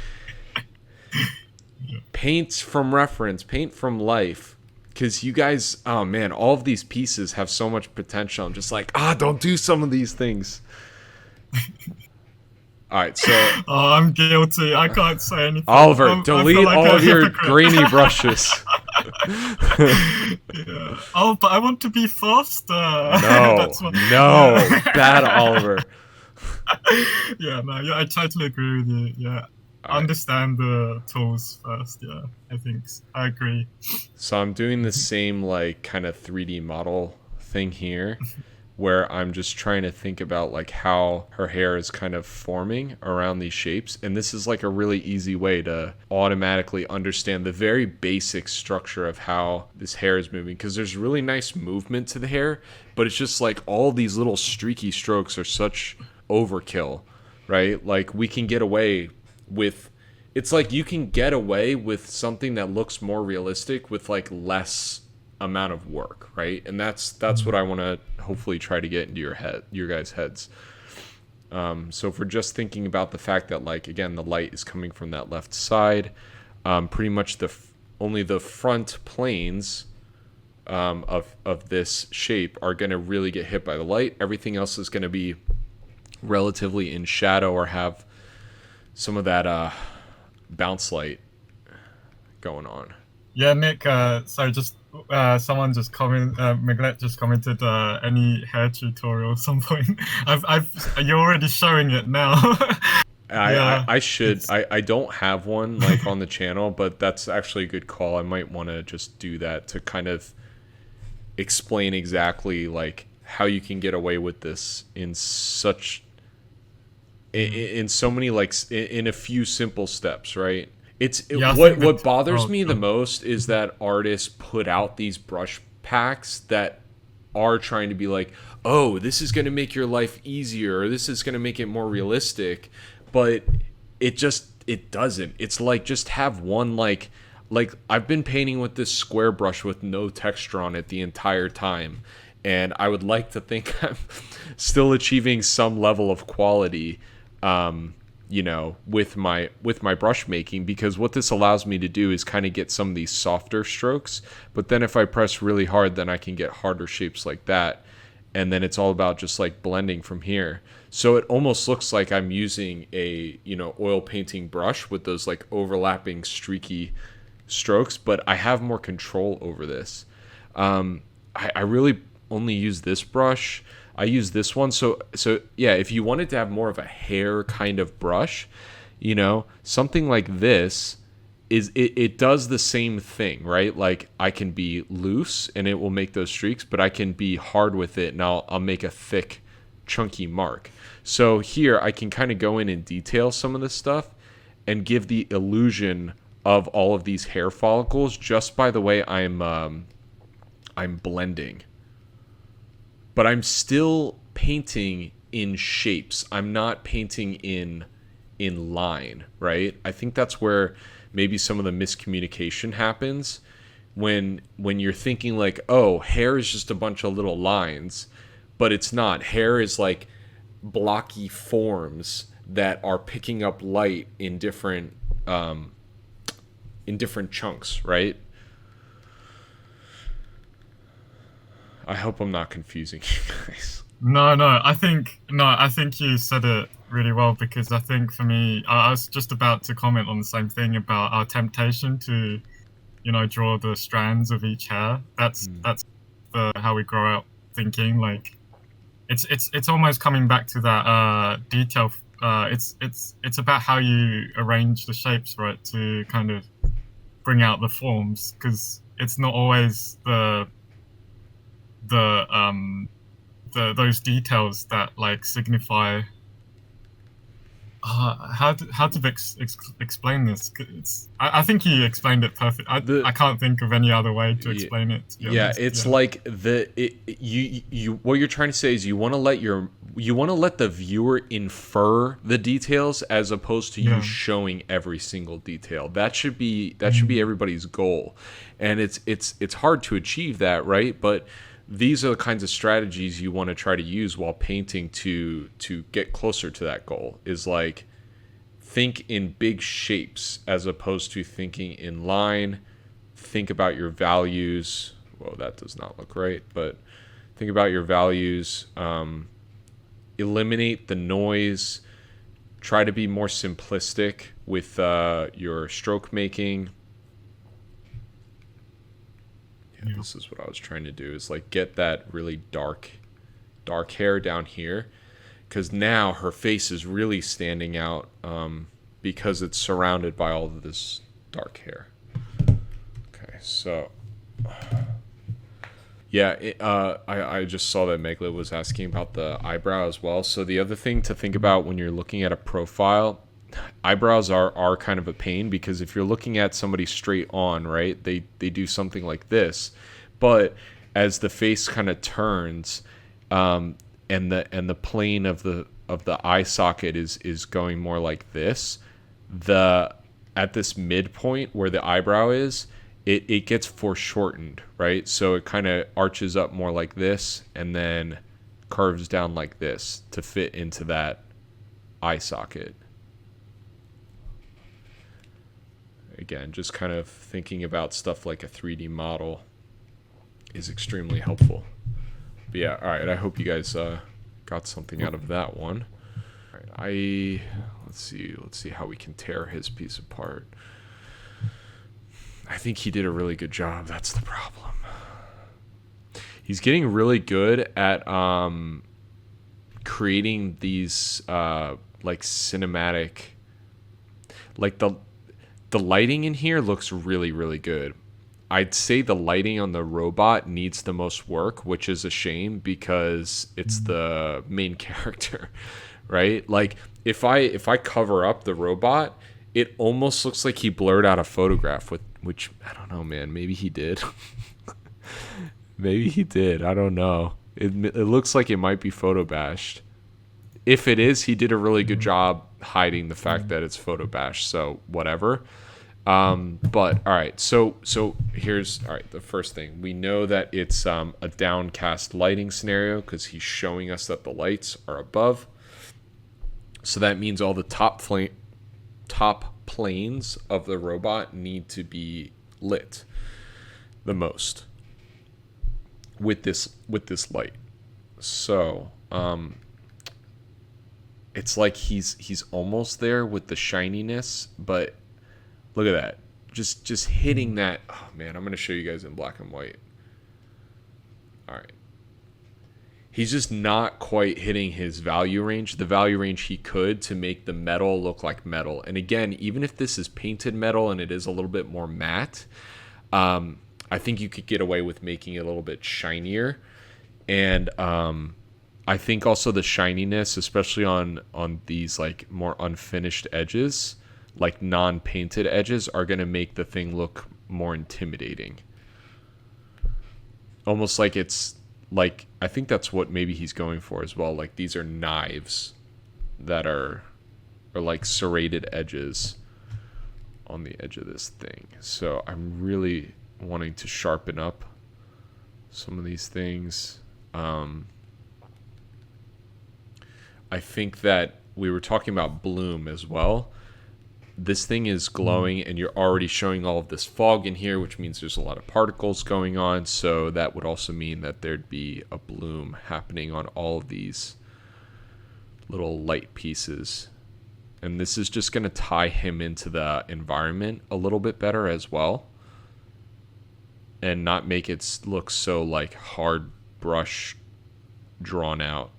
Speaker 1: paint from reference, paint from life. Because you guys, oh man, all of these pieces have so much potential. I'm just like, don't do some of these things. All right, so...
Speaker 2: Oh, I'm guilty. I can't say anything.
Speaker 1: Delete like all of your grainy brushes.
Speaker 2: Yeah. Oh, but I want to be faster.
Speaker 1: No, bad Oliver.
Speaker 2: I totally agree with you. Yeah. Understand the tools first. Yeah, I agree.
Speaker 1: So I'm doing the same like kind of 3D model thing here, where I'm just trying to think about like how her hair is kind of forming around these shapes. And this is like a really easy way to automatically understand the very basic structure of how this hair is moving, because there's really nice movement to the hair, but it's just like all these little streaky strokes are such overkill, right? Like we can get away with it's like you can get away with something that looks more realistic with like less amount of work, right? And that's what I want to hopefully try to get into your guys' heads. So if we're just thinking about the fact that, like, again, the light is coming from that left side, pretty much only the front planes of this shape are going to really get hit by the light. Everything else is going to be relatively in shadow or have some of that bounce light going on.
Speaker 2: Yeah, Nick. So just someone just Miglet just commented, any hair tutorial at some point. You're already showing it now. Yeah,
Speaker 1: I should. I don't have one like on the channel, but that's actually a good call. I might want to just do that to kind of explain exactly like how you can get away with this in so many, like, in a few simple steps, right? What bothers me the most is that artists put out these brush packs that are trying to be like, oh, this is going to make your life easier, or this is going to make it more realistic, but it doesn't. It's like, just have one, like I've been painting with this square brush with no texture on it the entire time, and I would like to think I'm still achieving some level of quality, with my brush making, because what this allows me to do is kind of get some of these softer strokes, but then if I press really hard, then I can get harder shapes like that, and then it's all about just like blending from here. So it almost looks like I'm using a oil painting brush with those like overlapping streaky strokes, but I have more control over this. I really only use this brush. I use this one. So yeah, if you wanted to have more of a hair kind of brush, something like this it does the same thing, right? Like, I can be loose and it will make those streaks, but I can be hard with it and I'll make a thick, chunky mark. So here I can kind of go in and detail some of this stuff and give the illusion of all of these hair follicles just by the way I'm blending. But I'm still painting in shapes. I'm not painting in line, right? I think that's where maybe some of the miscommunication happens when you're thinking like, oh, hair is just a bunch of little lines, but it's not. Hair is like blocky forms that are picking up light in different chunks, right? I hope I'm not confusing you guys.
Speaker 2: No, I think you said it really well, because I think for me, I was just about to comment on the same thing about our temptation to, draw the strands of each hair. That's how we grow up thinking. Like, it's almost coming back to that detail. It's about how you arrange the shapes, right, to kind of bring out the forms, because it's not always those details that like signify how to explain this. I think you explained it perfect. I can't think of any other way to explain it.
Speaker 1: Yeah, it's like you what you're trying to say is you want to let the viewer infer the details as opposed to you showing every single detail. That should be everybody's goal, and it's hard to achieve that, right? But these are the kinds of strategies you want to try to use while painting to get closer to that goal. Is like, think in big shapes as opposed to thinking in line. Think about your values. Whoa, that does not look right, but think about your values. Eliminate the noise. Try to be more simplistic with your stroke making. Yeah, this is what I was trying to do, is like get that really dark hair down here, because now her face is really standing out because it's surrounded by all of this dark hair. Okay, so yeah, I just saw that Meglet was asking about the eyebrow as well. So the other thing to think about when you're looking at a profile, eyebrows are kind of a pain, because if you're looking at somebody straight on, right, they do something like this, but as the face kind of turns, and the plane of the eye socket is going more like this, the at this midpoint where the eyebrow is, it gets foreshortened, right? So it kind of arches up more like this and then curves down like this to fit into that eye socket. Again, just kind of thinking about stuff like a 3D model is extremely helpful. But yeah, all right, I hope you guys got something out of that one. All right, let's see how we can tear his piece apart. I think he did a really good job. That's the problem. He's getting really good at creating these like cinematic, like the lighting in here looks really, really good. I'd say the lighting on the robot needs the most work, which is a shame because it's the main character, right? Like if I cover up the robot, it almost looks like he blurred out a photograph with, which I don't know, man. Maybe he did. Maybe he did. I don't know. It looks like it might be photo bashed. If it is, he did a really good job hiding the fact that it's photo bashed. So whatever. But all right. So here's all right. The first thing, we know that it's a downcast lighting scenario because he's showing us that the lights are above. So that means all the top planes of the robot need to be lit the most with this light. So it's like he's almost there with the shininess, but look at that, just hitting that. Oh man, I'm gonna show you guys in black and white. All right, he's just not quite hitting his value range, the value range he could to make the metal look like metal. And again, even if this is painted metal and it is a little bit more matte, I think you could get away with making it a little bit shinier. And I think also the shininess, especially on these like more unfinished edges, like non-painted edges, are going to make the thing look more intimidating. Almost like it's like, I think that's what maybe he's going for as well. Like these are knives that are like serrated edges on the edge of this thing. So I'm really wanting to sharpen up some of these things. I think that we were talking about bloom as well. This thing is glowing and you're already showing all of this fog in here, which means there's a lot of particles going on. So that would also mean that there'd be a bloom happening on all of these little light pieces. And this is just going to tie him into the environment a little bit better as well, and not make it look so like hard brush drawn out.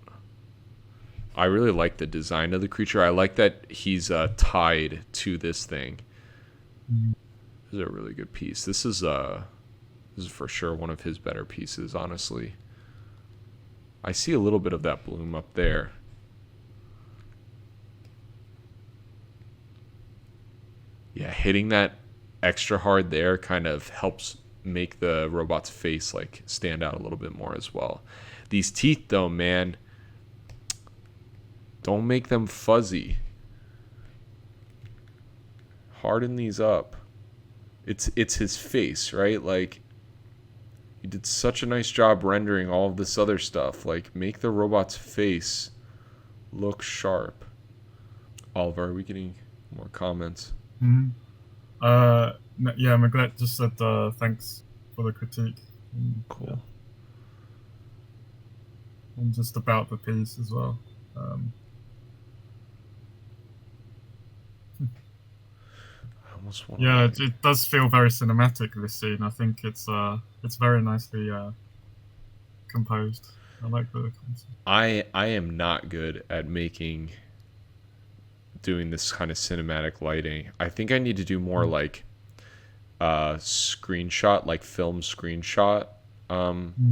Speaker 1: I really like the design of the creature. I like that he's tied to this thing. This is a really good piece. This is for sure one of his better pieces, honestly. I see a little bit of that bloom up there. Yeah, hitting that extra hard there kind of helps make the robot's face like stand out a little bit more as well. These teeth though, man, don't make them fuzzy. Harden these up. It's his face, right? Like, you did such a nice job rendering all of this other stuff. Like, make the robot's face look sharp. Oliver, are we getting more comments?
Speaker 2: Mm-hmm. Yeah, Maglet just said thanks for the critique.
Speaker 1: Cool.
Speaker 2: Yeah. And just about the piece as well. Yeah, it does feel very cinematic, this scene. I think it's very nicely composed. I like the concept.
Speaker 1: I am not good at doing this kind of cinematic lighting. I think I need to do more like screenshot, like film screenshot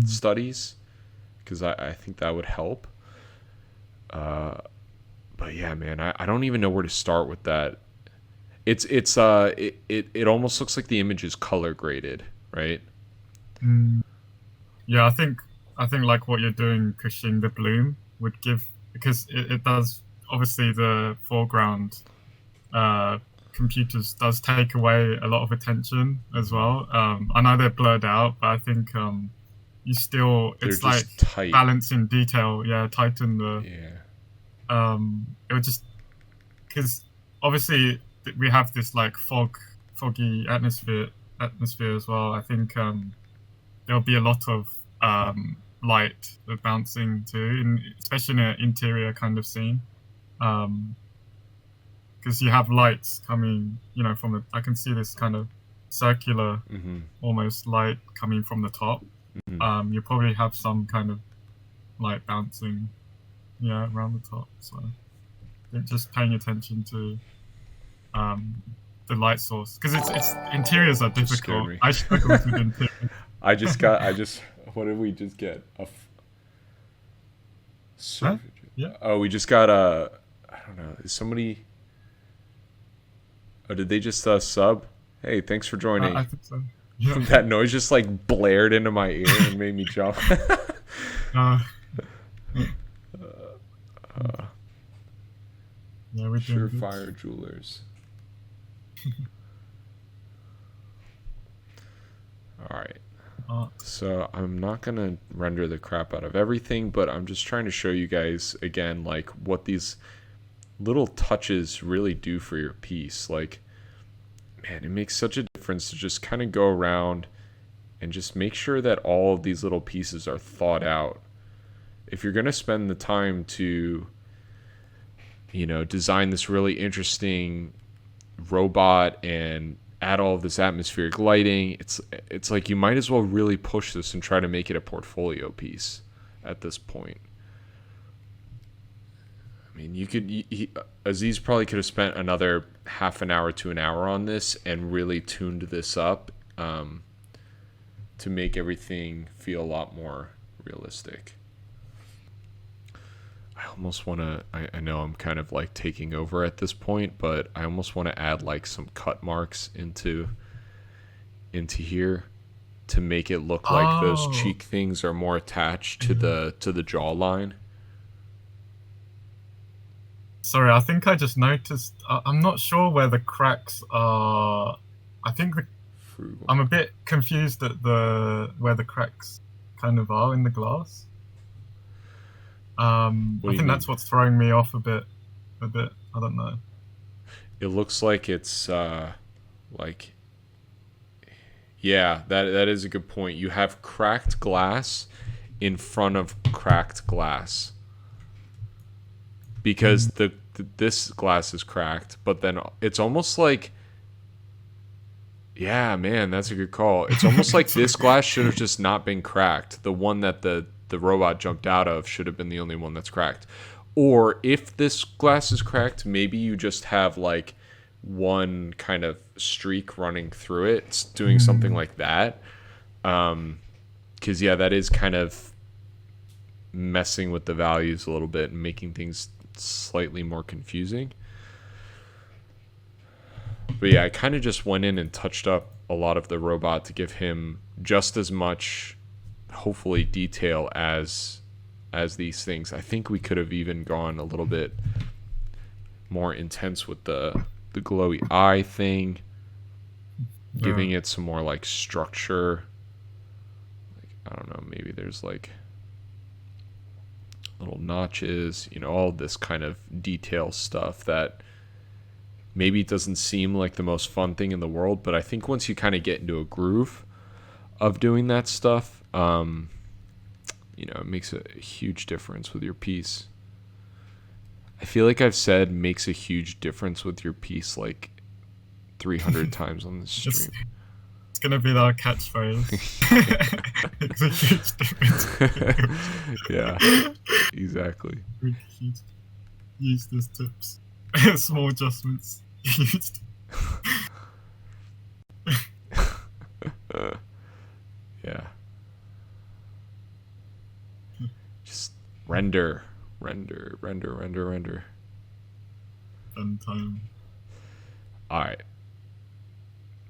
Speaker 1: studies, because I think that would help. But yeah, man, I don't even know where to start with that. It almost looks like the image is color graded, right?
Speaker 2: Yeah, I think like what you're doing, pushing the bloom would give, because it does, obviously the foreground computers does take away a lot of attention as well. I know they're blurred out, but I think you still,
Speaker 1: They're
Speaker 2: it's like
Speaker 1: just tight.
Speaker 2: balancing detail. Yeah, tighten the.
Speaker 1: Yeah.
Speaker 2: It would just because obviously we have this like foggy atmosphere as well. I think there'll be a lot of light bouncing too, especially in an interior kind of scene. Because you have lights coming, from the. I can see this kind of circular, almost light coming from the top. You probably have some kind of light bouncing, around the top. So I think just paying attention to the light source, because it's interiors are difficult. I struggle with interiors.
Speaker 1: What did we just get?
Speaker 2: Huh? Yeah.
Speaker 1: Oh, we just got a. I don't know. Is somebody? Oh, did they just sub? Hey, thanks for joining.
Speaker 2: I think so. Yeah.
Speaker 1: That noise just like blared into my ear and made me jump.
Speaker 2: Yeah, we're doing good.
Speaker 1: Surefire Jewelers. All right. So I'm not going to render the crap out of everything, but I'm just trying to show you guys again, like what these little touches really do for your piece. Like, man, it makes such a difference to just kind of go around and just make sure that all of these little pieces are thought out. If you're going to spend the time to, design this really interesting robot and add all of this atmospheric lighting, it's like you might as well really push this and try to make it a portfolio piece at this point. I mean, Aziz probably could have spent another half an hour to an hour on this and really tuned this up to make everything feel a lot more realistic. I almost want to, I know I'm kind of like taking over at this point, but I almost want to add like some cut marks into here to make it look like those cheek things are more attached to the jawline.
Speaker 2: Sorry, I think I just noticed. I'm not sure where the cracks are. I think I'm a bit confused at where the cracks kind of are in the glass. I think that's what's throwing me off a bit. I don't know.
Speaker 1: It looks like it's yeah, that is a good point. You have cracked glass in front of cracked glass because this glass is cracked, but then it's almost like, yeah, man, that's a good call. It's almost like this glass should have just not been cracked. The one that the robot jumped out of should have been the only one that's cracked. Or if this glass is cracked, maybe you just have like one kind of streak running through it. It's doing something like that. Because, yeah, that is kind of messing with the values a little bit and making things slightly more confusing. But, yeah, I kind of just went in and touched up a lot of the robot to give him just as much, hopefully, detail as these things. I think we could have even gone a little bit more intense with the glowy eye thing, giving it some more like structure. Like, I don't know, maybe there's like little notches, all this kind of detail stuff that maybe doesn't seem like the most fun thing in the world, but I think once you kind of get into a groove of doing that stuff, it makes a huge difference with your piece. I feel like I've said makes a huge difference with your piece like 300 times on this stream.
Speaker 2: It's going to be our catchphrase. It's a huge difference.
Speaker 1: Yeah, exactly.
Speaker 2: Use these tips. Small adjustments.
Speaker 1: Yeah. Just render. Fun
Speaker 2: time.
Speaker 1: All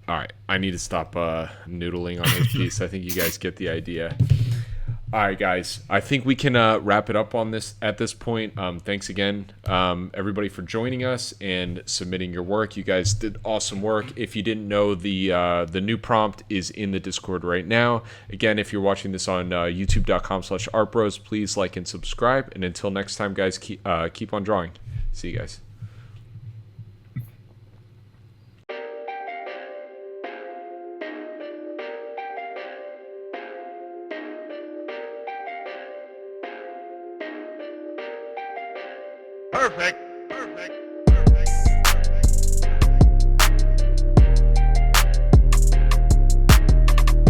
Speaker 1: right. I need to stop noodling on this piece. I think you guys get the idea. All right, guys. I think we can wrap it up on this at this point. Thanks again, everybody, for joining us and submitting your work. You guys did awesome work. If you didn't know, the new prompt is in the Discord right now. Again, if you're watching this on YouTube.com/ArtBros, please like and subscribe. And until next time, guys, keep on drawing. See you guys.
Speaker 3: Perfect.